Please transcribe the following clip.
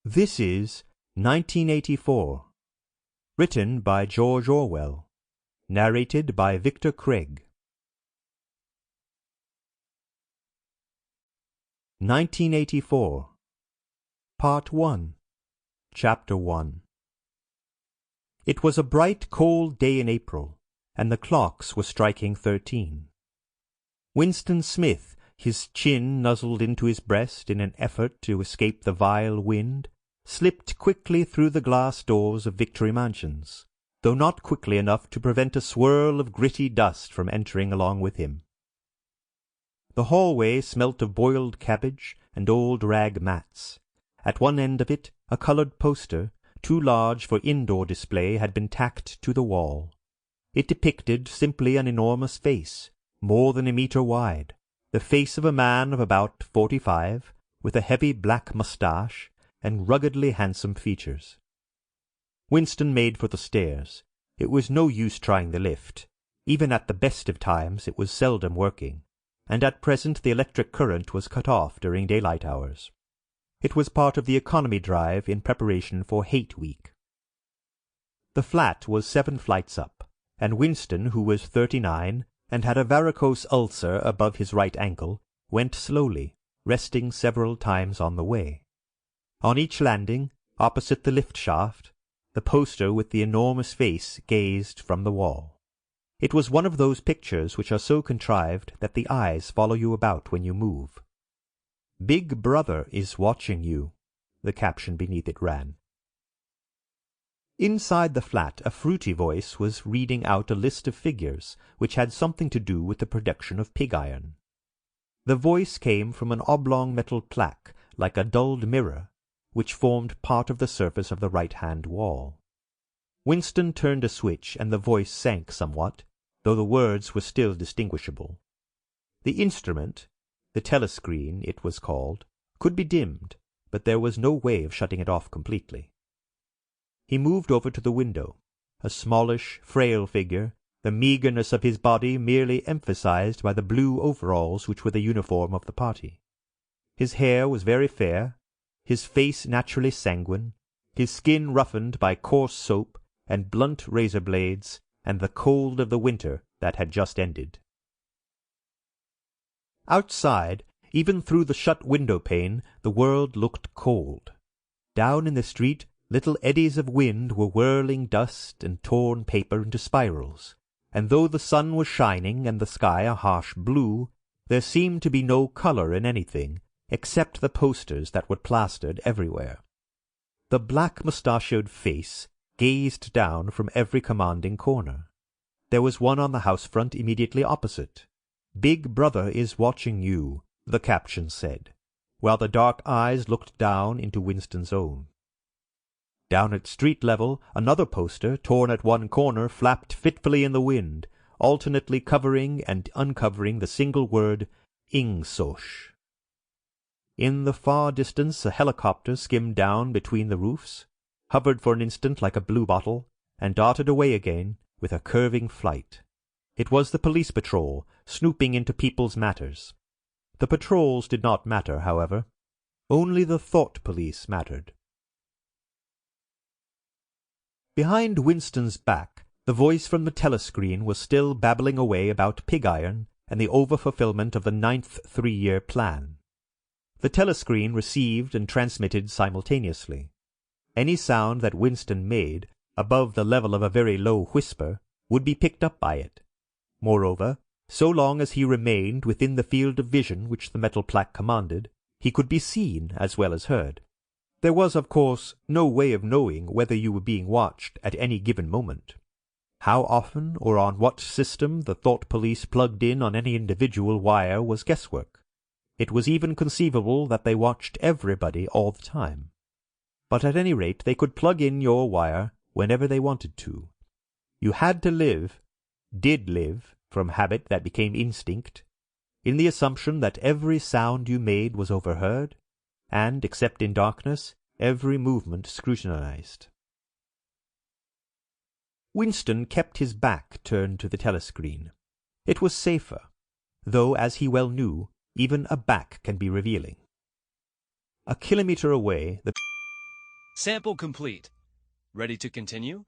This is 1984, written by George Orwell, narrated by Victor Craig. 1984, Part 1, Chapter 1. It was a bright, cold day in April, and the clocks were striking 13. Winston Smith, his chin nuzzled into his breast in an effort to escape the vile wind, slipped quickly through the glass doors of Victory Mansions, though not quickly enough to prevent a swirl of gritty dust from entering along with him. The hallway smelt of boiled cabbage and old rag mats. At one end of it, a coloured poster, too large for indoor display, had been tacked to the wall. It depicted simply an enormous face, more than a metre wide, the face of a man of about 45, with a heavy black moustache and ruggedly handsome features. Winston made for the stairs. It was no use trying the lift. Even at the best of times it was seldom working, and at present the electric current was cut off during daylight hours. It was part of the economy drive in preparation for Hate Week. The flat was 7 flights up, and Winston, who was 39 and had a varicose ulcer above his right ankle, went slowly, resting several times on the way. On each landing, opposite the lift shaft, the poster with the enormous face gazed from the wall. It was one of those pictures which are so contrived that the eyes follow you about when you move. "Big Brother is watching you," the caption beneath it ran. Inside the flat a fruity voice was reading out a list of figures which had something to do with the production of pig iron. The voice came from an oblong metal plaque, like a dulled mirror, which formed part of the surface of the right-hand wall. Winston turned a switch, and the voice sank somewhat, though the words were still distinguishable. The instrument, the telescreen it was called, could be dimmed, but there was no way of shutting it off completely. He moved over to the window, a smallish, frail figure, the meagreness of his body merely emphasized by the blue overalls which were the uniform of the party. His hair was very fair, his face naturally sanguine, his skin roughened by coarse soap and blunt razor blades and the cold of the winter that had just ended. Outside, even through the shut window-pane, the world looked cold. Down in the street, little eddies of wind were whirling dust and torn paper into spirals, and though the sun was shining and the sky a harsh blue, there seemed to be no colour in anything, except the posters that were plastered everywhere. The black mustachioed face gazed down from every commanding corner. There was one on the house front immediately opposite. "Big Brother is watching you," the caption said, while the dark eyes looked down into Winston's own. Down at street level, another poster, torn at one corner, flapped fitfully in the wind, alternately covering and uncovering the single word "Ingsosh." In the far distance a helicopter skimmed down between the roofs, hovered for an instant like a bluebottle, and darted away again with a curving flight. It was the police patrol, snooping into people's matters. The patrols did not matter, however. Only the thought police mattered. Behind Winston's back, the voice from the telescreen was still babbling away about pig iron and the over-fulfillment of the 9th 3-year plan. The telescreen received and transmitted simultaneously. Any sound that Winston made, above the level of a very low whisper, would be picked up by it. Moreover, so long as he remained within the field of vision which the metal plaque commanded, he could be seen as well as heard. There was, of course, no way of knowing whether you were being watched at any given moment. How often or on what system the thought police plugged in on any individual wire was guesswork. It was even conceivable that they watched everybody all the time. But at any rate they could plug in your wire whenever they wanted to. You had to live, did live, from habit that became instinct, in the assumption that every sound you made was overheard, and, except in darkness, every movement scrutinized. Winston kept his back turned to the telescreen. It was safer, though, as he well knew, even a back can be revealing. A kilometre away, the Sample complete. Ready to continue?